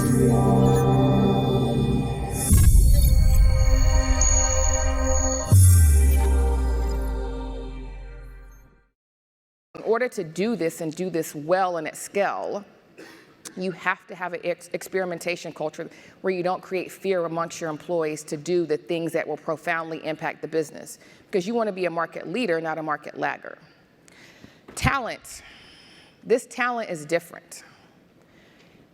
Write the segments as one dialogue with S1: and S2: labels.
S1: In order to do this and do this well and at scale, you have to have an experimentation culture where you don't create fear amongst your employees to do the things that will profoundly impact the business, because you want to be a market leader, not a market lagger. Talent. This talent is different.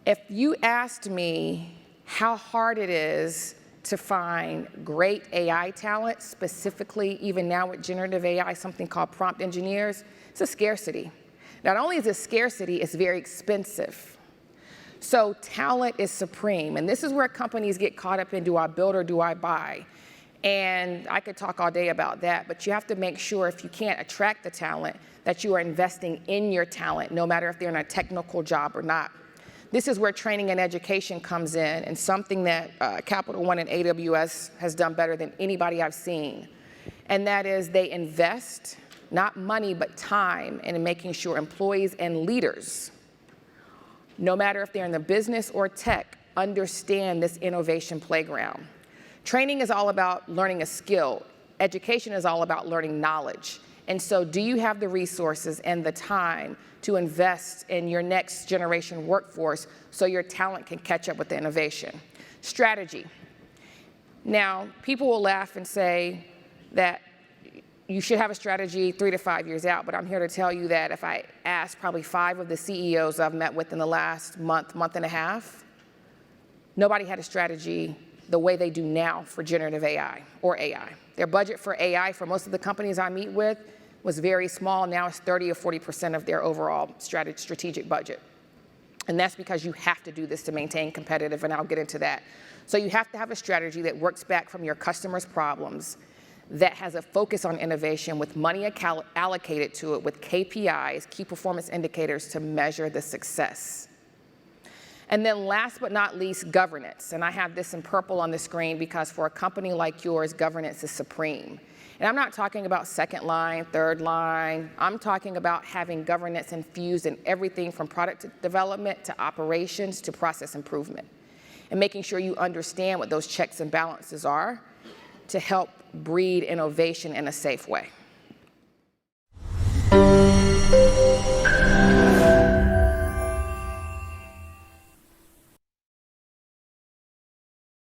S1: If you asked me how hard it is to find great AI talent, specifically even now with generative AI, something called prompt engineers, it's a scarcity. Not only is it scarcity, it's very expensive. So talent is supreme, and this is where companies get caught up in, do I build or do I buy? And I could talk all day about that, but you have to make sure, if you can't attract the talent, that you are investing in your talent, no matter if they're in a technical job or not. This is where training and education comes in, and something that Capital One and AWS has done better than anybody I've seen. And that is they invest, not money, but time, in making sure employees and leaders, no matter if they're in the business or tech, understand this innovation playground. Training is all about learning a skill. Education is all about learning knowledge. And so do you have the resources and the time to invest in your next generation workforce so your talent can catch up with the innovation? Strategy. Now, people will laugh and say that you should have a strategy 3 to 5 years out, but I'm here to tell you that if I asked probably 5 of the CEOs I've met with in the last month and a half, nobody had a strategy the way they do now for generative AI or AI. Their budget for AI for most of the companies I meet with was very small. Now it's 30 or 40% of their overall strategic budget. And that's because you have to do this to maintain competitive, and I'll get into that. So you have to have a strategy that works back from your customers' problems, that has a focus on innovation with money allocated to it, with KPIs, key performance indicators, to measure the success. And then last but not least, governance. And I have this in purple on the screen because for a company like yours, governance is supreme. And I'm not talking about second line, third line. I'm talking about having governance infused in everything from product development to operations to process improvement, and making sure you understand what those checks and balances are to help breed innovation in a safe way.